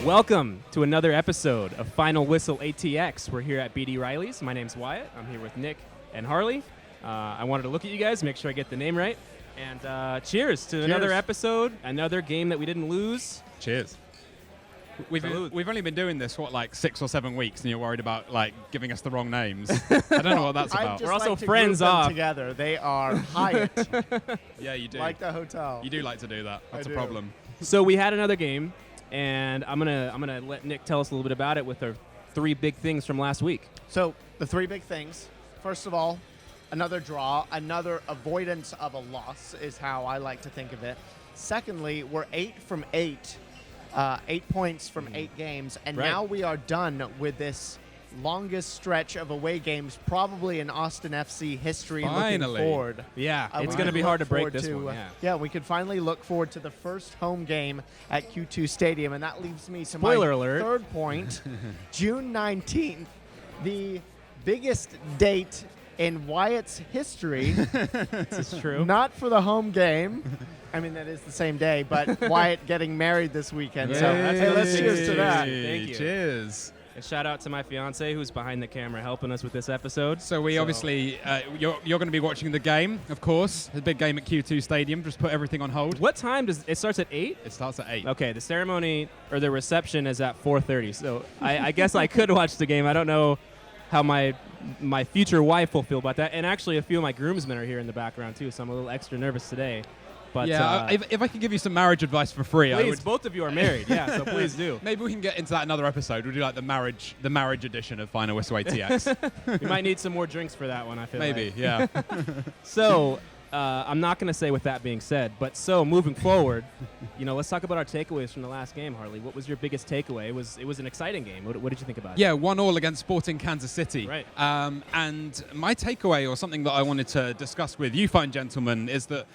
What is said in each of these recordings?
Welcome to another episode of Final Whistle ATX. We're here at BD Riley's. My name's Wyatt. I'm here with Nick and Harley. I wanted to look at you guys, make sure I get the name right. And cheers to another episode, another game that we didn't lose. Cheers. We've only been doing this, like 6 or 7 weeks, and you're worried about, giving us the wrong names. I don't know what that's about. We're also friends off. Together. They are Hyatt. Yeah, you do. Like the hotel. You do like to do that. That's a problem. So we had another game, and I'm gonna let Nick tell us a little bit about it with our 3 big things from last week. So the 3 big things. First of all, another draw, another avoidance of a loss is how I like to think of it. Secondly, we're 8 from 8, 8 points from 8 games, and now we are done with this longest stretch of away games probably in Austin FC history. Finally. Looking forward. Yeah, it's going to be hard to break this one. Yeah, we could finally look forward to the first home game at Q2 Stadium, and that leads me to Spoiler my alert. third point. June 19th, the biggest date in Wyatt's history. This is true. Not for the home game. I mean, that is the same day, but Wyatt getting married this weekend. So hey, let's cheers to that. Thank you. Cheers. And shout out to my fiance who's behind the camera helping us with this episode. So we obviously, you're going to be watching the game, of course. The big game at Q2 Stadium. Just put everything on hold. What time does it starts at 8? It starts at 8. Okay, the ceremony or the reception is at 4:30. So I guess I could watch the game. I don't know how my future wife will feel about that. And actually, a few of my groomsmen are here in the background too, so I'm a little extra nervous today. But yeah, if I could give you some marriage advice for free, I please, would. both of you are married, yeah, so please do. Maybe we can get into that another episode. We'll do like the marriage edition of Final Whistle ATX. We might need some more drinks for that one, I feel Maybe, like. yeah. So, I'm not going to say with that being said, but so moving forward, let's talk about our takeaways from the last game, Harley. What was your biggest takeaway? It was an exciting game. What did you think about it? Yeah, 1-1 against Sporting Kansas City. Right. And my takeaway, or something that I wanted to discuss with you fine gentlemen, is that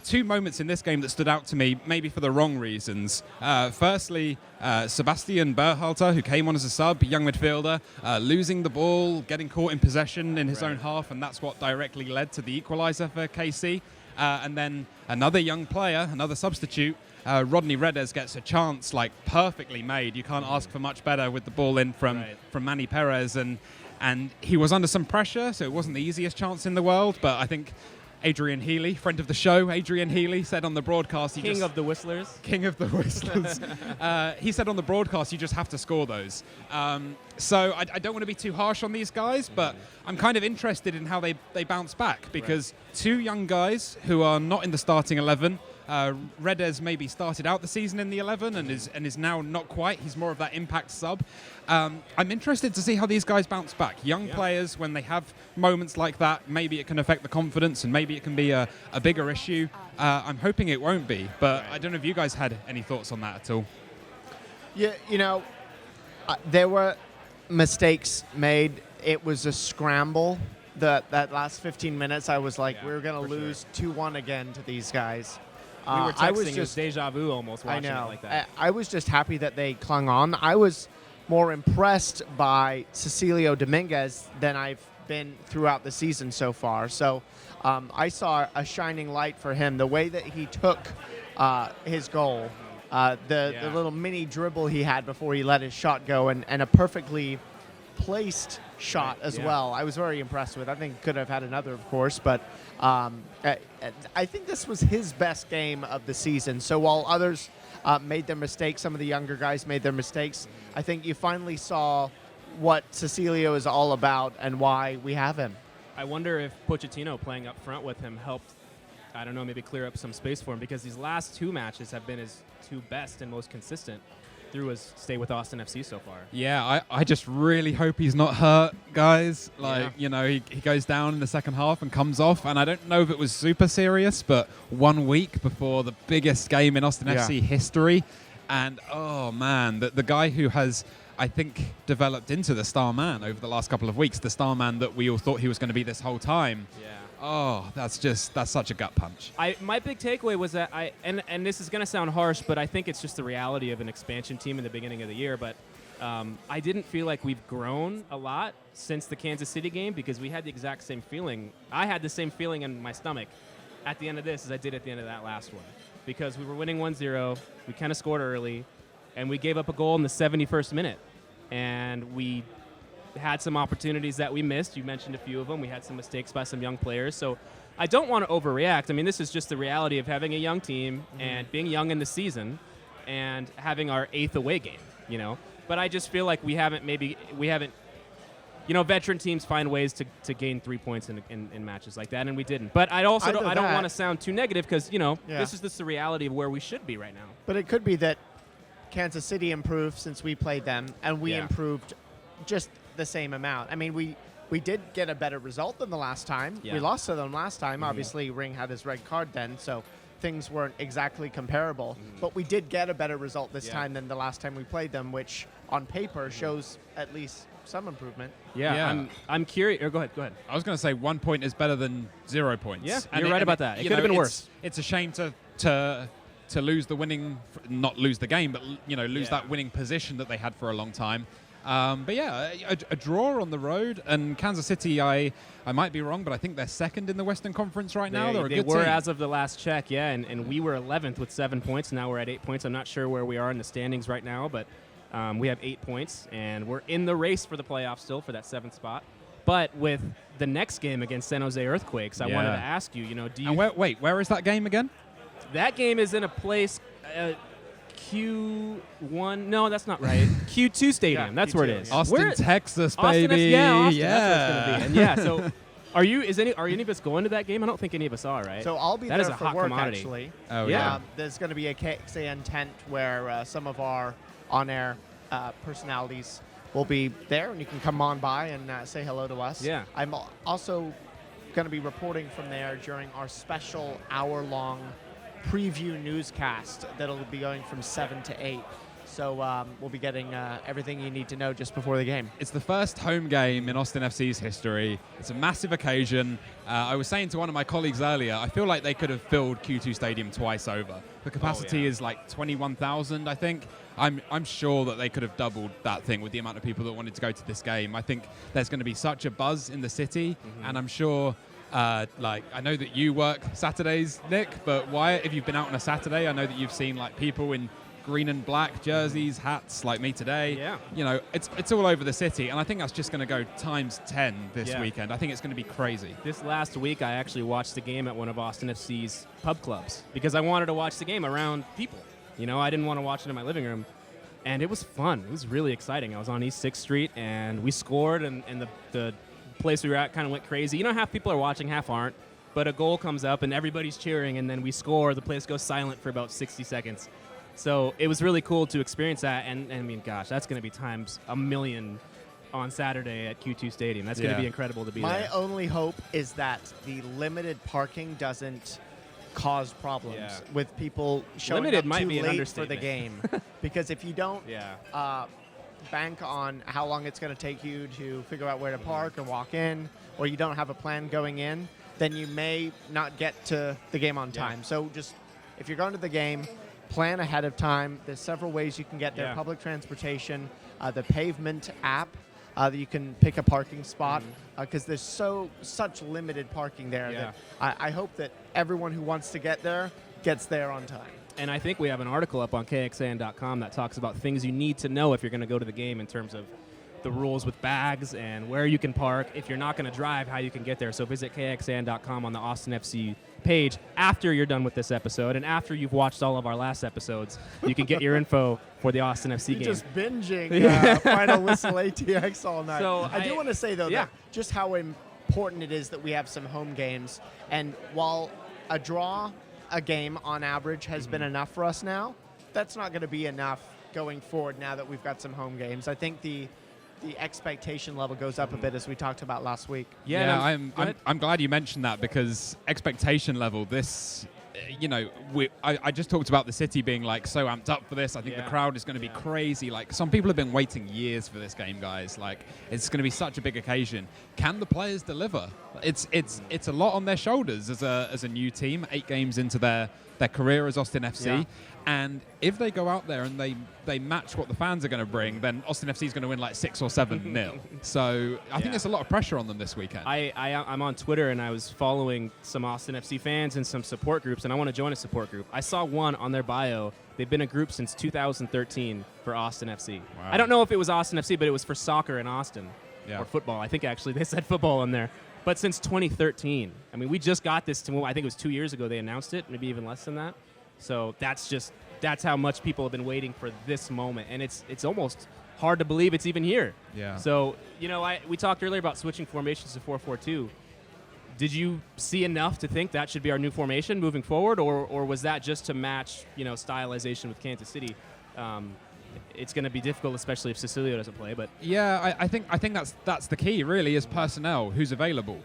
2 moments in this game that stood out to me, maybe for the wrong reasons. Firstly, Sebastian Berhalter, who came on as a sub, young midfielder, losing the ball, getting caught in possession in his own half, and that's what directly led to the equaliser for KC. And then another young player, another substitute, Rodney Redes gets a chance perfectly made. You can't ask for much better with the ball in from Manny Perez, and he was under some pressure, so it wasn't the easiest chance in the world. But I think Adrian Healy, friend of the show, Adrian Healy, said on the broadcast... King of the Whistlers. He said on the broadcast, you just have to score those. So I don't want to be too harsh on these guys, but I'm kind of interested in how they bounce back, because 2 young guys who are not in the starting 11... Redes maybe started out the season in the 11 and is now not quite. He's more of that impact sub. I'm interested to see how these guys bounce back. Young players, when they have moments like that, maybe it can affect the confidence and maybe it can be a bigger issue. I'm hoping it won't be, but I don't know if you guys had any thoughts on that at all. Yeah, there were mistakes made. It was a scramble. That last 15 minutes, I was like, we're going to lose 2-1 again to these guys. We were texting, it was deja vu almost watching it like that. I was just happy that they clung on. I was more impressed by Cecilio Dominguez than I've been throughout the season so far. So I saw a shining light for him. The way that he took his goal, the little mini dribble he had before he let his shot go, and a perfectly placed shot as well. I was very impressed with. I think could have had another, of course, but I think this was his best game of the season. So while others made their mistakes, some of the younger guys made their mistakes, I think you finally saw what Cecilio is all about and why we have him. I wonder if Pochettino playing up front with him helped, I don't know, maybe clear up some space for him, because these last 2 matches have been his 2 best and most consistent through his stay with Austin FC so far. Yeah, I just really hope he's not hurt, guys. He goes down in the second half and comes off, and I don't know if it was super serious, but 1 week before the biggest game in Austin FC history, and oh man, the guy who has, I think, developed into the star man over the last couple of weeks, the star man that we all thought he was going to be this whole time. Yeah. Oh, that's such a gut punch. My big takeaway was that and this is going to sound harsh, but I think it's just the reality of an expansion team in the beginning of the year. But I didn't feel like we've grown a lot since the Kansas City game, because we had the exact same feeling. I had the same feeling in my stomach at the end of this as I did at the end of that last one, because we were winning 1-0. We kind of scored early. and we gave up a goal in the 71st minute. And we had some opportunities that we missed. You mentioned a few of them. We had some mistakes by some young players. So I don't want to overreact. I mean, this is just the reality of having a young team and being young in the season and having our 8th away game, you know. But I just feel like we haven't, you know, veteran teams find ways to gain 3 points in matches like that, and we didn't. But I don't want to sound too negative because, you know, this is just the reality of where we should be right now. But it could be that Kansas City improved since we played them, and we improved just the same amount. I mean, we did get a better result than the last time. Yeah. We lost to them last time. Obviously, Ring had his red card then, so things weren't exactly comparable. But we did get a better result this time than the last time we played them, which on paper shows at least some improvement. I'm curious. Go ahead. I was going to say 1 point is better than 0 points. Yeah, you're right about that. It could have been worse. It's a shame to lose the winning, not lose the game, but lose that winning position that they had for a long time. But yeah, a draw on the road, and Kansas City, I might be wrong, but I think they're second in the Western Conference right now. They're a good team. As of the last check, and we were 11th with 7 points. Now we're at 8 points. I'm not sure where we are in the standings right now, but we have 8 points, and we're in the race for the playoffs still for that 7th spot. But with the next game against San Jose Earthquakes, I wanted to ask you, do you... And where is that game again? That game is in a place... Q1? No, that's not right. Q2 Stadium. That's Q2, where it is. Austin, Texas, Austin, baby. Austin. That's where it's going to be. And so are any of us going to that game? I don't think any of us are, right? So I'll be that there is a for hot work, commodity. actually. Oh, yeah. There's going to be a KXAN tent where some of our on-air personalities will be there, and you can come on by and say hello to us. Yeah. I'm also going to be reporting from there during our special hour-long preview newscast that'll be going from 7 to 8. So we'll be getting everything you need to know just before the game. It's the first home game in Austin FC's history. It's a massive occasion. I was saying to one of my colleagues earlier, I feel like they could have filled Q2 Stadium twice over. The capacity is like 21,000, I think. I'm sure that they could have doubled that thing with the amount of people that wanted to go to this game. I think there's going to be such a buzz in the city, and I'm sure... I know that you work Saturdays, Nick, but Wyatt, if you've been out on a Saturday, I know that you've seen like people in green and black jerseys, hats, like me today. Yeah. It's all over the city, and I think that's just going to go times 10 this weekend. I think it's going to be crazy. This last week, I actually watched the game at one of Austin FC's pub clubs because I wanted to watch the game around people. I didn't want to watch it in my living room, and it was fun. It was really exciting. I was on East 6th Street, and we scored, and the place we were at kind of went crazy. Half people are watching, half aren't, but a goal comes up and everybody's cheering, and then we score. The place goes silent for about 60 seconds. So it was really cool to experience that, and I mean, gosh, that's going to be times a million on Saturday at Q2 Stadium. That's going to be incredible to be there. My only hope is that the limited parking doesn't cause problems with people showing Limited up might too be an late for the understatement. game. Because if you don't bank on how long it's going to take you to figure out where to park and walk in, or you don't have a plan going in, then you may not get to the game on time. So just, if you're going to the game, plan ahead of time. There's several ways you can get there. Public transportation, the Pavement app, that you can pick a parking spot, because there's such limited parking there that I hope that everyone who wants to get there gets there on time. And I think we have an article up on KXAN.com that talks about things you need to know if you're going to go to the game in terms of the rules with bags and where you can park. If you're not going to drive, how you can get there. So visit KXAN.com on the Austin FC page after you're done with this episode, and after you've watched all of our last episodes, you can get your info for the Austin FC game. Just binging Final Whistle ATX all night. So I do want to say, though, that just how important it is that we have some home games. And while a game on average has been enough for us now, that's not going to be enough going forward now that we've got some home games. I think the expectation level goes up a bit, as we talked about last week. I'm glad you mentioned that, because expectation level, this, I just talked about the city being like so amped up for this. I think the crowd is going to be crazy. Like, some people have been waiting years for this game, guys. Like, it's going to be such a big occasion. Can the players deliver? It's a lot on their shoulders as a new team, 8 games into their career as Austin FC. And if they go out there and they match what the fans are going to bring, then Austin FC is going to win like 6 or 7-0. So I think there's a lot of pressure on them this weekend. I'm on Twitter, and I was following some Austin FC fans and some support groups, and I want to join a support group. I saw one on their bio. They've been a group since 2013 for Austin FC. Wow. I don't know if it was Austin FC, but it was for soccer in Austin or football. I think actually they said football in there. But since 2013, I mean, we just got this to, I think it was 2 years ago they announced it, maybe even less than that. So that's how much people have been waiting for this moment, and it's almost hard to believe it's even here. Yeah. So we talked earlier about switching formations to 4-4-2. Did you see enough to think that should be our new formation moving forward, or was that just to match stylization with Kansas City? It's going to be difficult, especially if Cecilio doesn't play. But yeah, I think that's the key. Really, is personnel, who's available.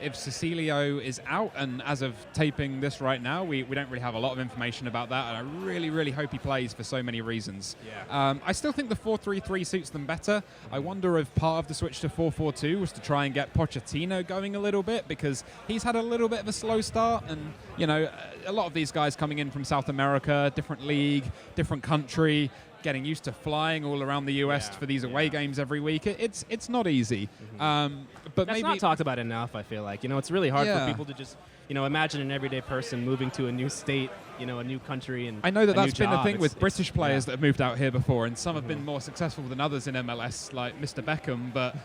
If Cecilio is out, and as of taping this right now, we don't really have a lot of information about that, and I really, really hope he plays for so many reasons. Yeah. I still think the 4-3-3 suits them better. I wonder if part of the switch to 4-4-2 was to try and get Pochettino going a little bit, because he's had a little bit of a slow start, and a lot of these guys coming in from South America, different league, different country, getting used to flying all around the US for these away games every week. It's not easy. But that's maybe not talked about enough, I feel like. It's really hard for people to just, imagine an everyday person moving to a new state, a new country. And I know that's been job. a thing with British players that have moved out here before, and some have been more successful than others in MLS, like Mr. Beckham, but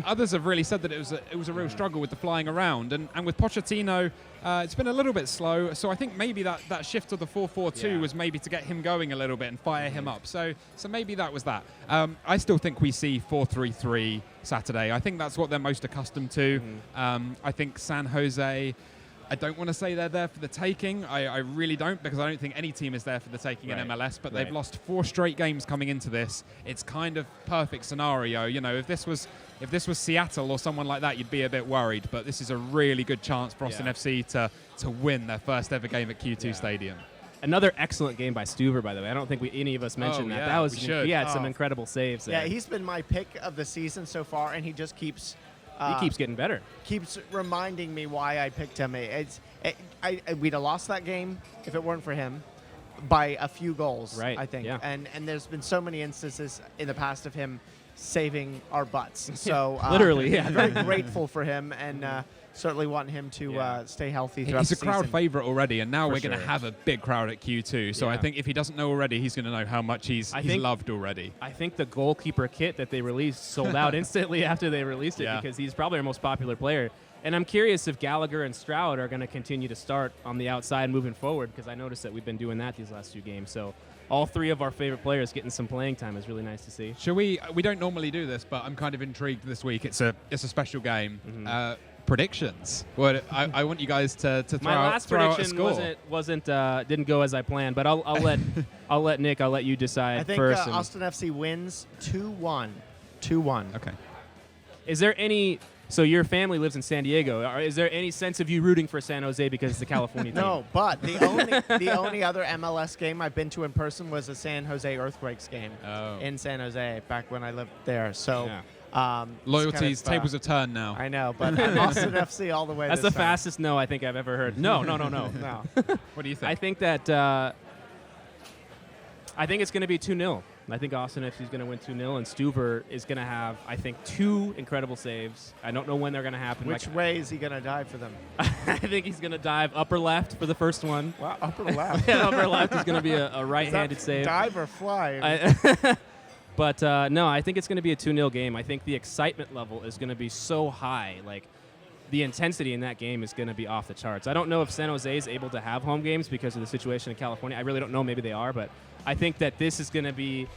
others have really said that it was a real struggle with the flying around. And with Pochettino, it's been a little bit slow, so I think maybe that shift to the 4-4-2 was maybe to get him going a little bit and fire him up. So maybe that was that. I still think we see 4-3-3 Saturday. I think that's what they're most accustomed to. I think San Jose, I don't want to say they're there for the taking. I really don't, because I don't think any team is there for the taking in MLS, but they've lost 4 straight games coming into this. It's kind of perfect scenario. If this was Seattle or someone like that, you'd be a bit worried, but this is a really good chance for Austin FC to win their first ever game at Q2 Stadium. Another excellent game by Stuver, by the way. I don't think any of us mentioned that. That was he had some incredible saves there. Yeah, he's been my pick of the season so far, and he just keeps getting better. Keeps reminding me why I picked him. We'd have lost that game if it weren't for him by a few goals, right? I think. Yeah. And there's been so many instances in the past of him saving our butts. So literally, yeah. I'm very grateful for him, and certainly want him to stay healthy throughout He's the a crowd season. favorite already, and now For we're going to have a big crowd at Q2. So I think if he doesn't know already, he's going to know how much he's loved already. I think the goalkeeper kit that they released sold out instantly after they released it, because he's probably our most popular player. And I'm curious if Gallagher and Stroud are going to continue to start on the outside moving forward, because I noticed that we've been doing that these last 2 games. So all 3 of our favorite players getting some playing time is really nice to see. Shall we? We don't normally do this, but I'm kind of intrigued this week. It's a special game. Predictions. What I want you guys to throw My last out a prediction score. wasn't didn't go as I planned, but I'll let Nick. I'll let you decide I think first. Austin FC wins 2-1. 2-1. Okay. Is there any? So your family lives in San Diego. Is there any sense of you rooting for San Jose because it's the California team? No, but the only other MLS game I've been to in person was a San Jose Earthquakes game in San Jose back when I lived there. So. Loyalties, tables have turned now. I know, but Austin FC all the way. That's the fastest no I think I've ever heard. No. No. What do you think? I think that I think it's going to be 2-0. I think Austin FC is going to win 2-0, and Stuver is going to have, I think, 2 incredible saves. I don't know when they're going to happen. Which way is he going to dive for them? I think he's going to dive upper left for the first one. Wow, upper left. Upper left is going to be a right-handed save. Dive or fly? But no, I think it's going to be a 2-0 game. I think the excitement level is going to be so high. Like, the intensity in that game is going to be off the charts. I don't know if San Jose is able to have home games because of the situation in California. I really don't know. Maybe they are, but I think that this is going to be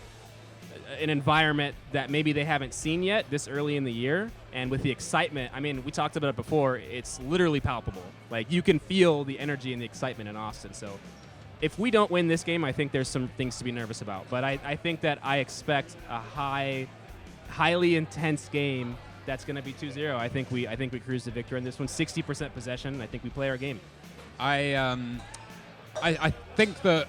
an environment that maybe they haven't seen yet this early in the year. And with the excitement, I mean, we talked about it before, it's literally palpable. Like, you can feel the energy and the excitement in Austin. So if we don't win this game, I think there's some things to be nervous about. But I think that I expect a highly intense game that's going to be 2-0. I think we cruise to victory in this one. 60% possession. I think we play our game. I think that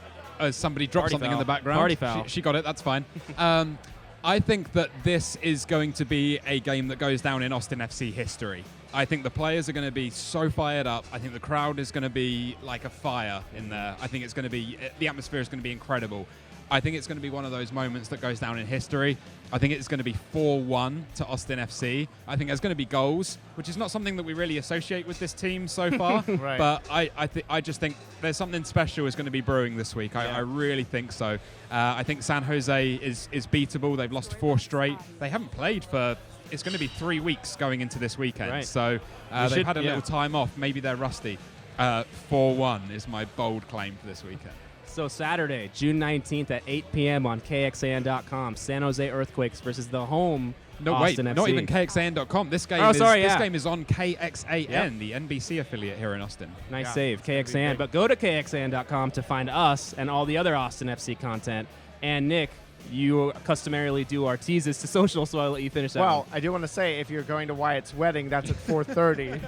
somebody dropped Party something foul. in the background. Party foul. She got it. That's fine. I think that this is going to be a game that goes down in Austin FC history. I think the players are going to be so fired up. I think the crowd is going to be like a fire in there. I think it's going to be, the atmosphere is going to be incredible. I think it's going to be one of those moments that goes down in history. I think it's going to be 4-1 to Austin FC. I think there's going to be goals, which is not something that we really associate with this team so far. Right. But I just think there's something special is going to be brewing this week. I really think so. I think San Jose is beatable. They've lost 4 straight. They haven't played for, it's going to be 3 weeks going into this weekend. Right. So they've had a little time off. Maybe they're rusty. 4-1 is my bold claim for this weekend. So Saturday, June 19th at 8 p.m. on KXAN.com, San Jose Earthquakes versus the home Austin FC. Not even KXAN.com. This game this game is on KXAN, the NBC affiliate here in Austin. Nice save, KXAN. But go to KXAN.com to find us and all the other Austin FC content. And Nick, you customarily do our teases to social, so I'll let you finish that Well, one. I do want to say, if you're going to Wyatt's wedding, that's at 4:30,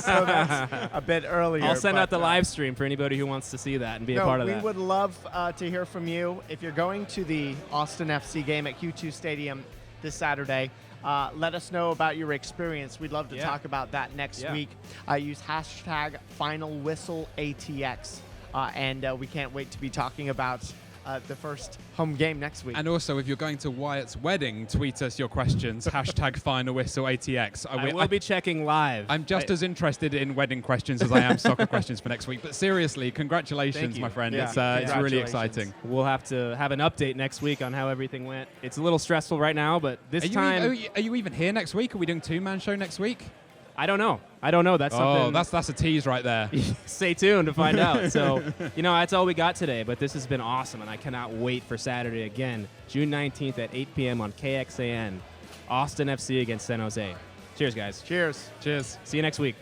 so that's a bit earlier. I'll send out the but, live stream for anybody who wants to see that and be a part of that. We would love to hear from you. If you're going to the Austin FC game at Q2 Stadium this Saturday, let us know about your experience. We'd love to talk about that next week. Use hashtag Final Whistle ATX, and we can't wait to be talking about the first home game next week. And also, if you're going to Wyatt's wedding, tweet us your questions. hashtag Final Whistle ATX. I will be checking live. I'm just as interested in wedding questions as I am soccer questions for next week. But seriously, congratulations, my friend. Yeah. It's really exciting. We'll have to have an update next week on how everything went. It's a little stressful right now, but this time... Are you even here next week? Are we doing 2-man show next week? I don't know. That's something. That's a tease right there. Stay tuned to find out. So, that's all we got today, but this has been awesome, and I cannot wait for Saturday again, June 19th at 8 p.m. on KXAN, Austin FC against San Jose. Cheers, guys. Cheers. Cheers. See you next week.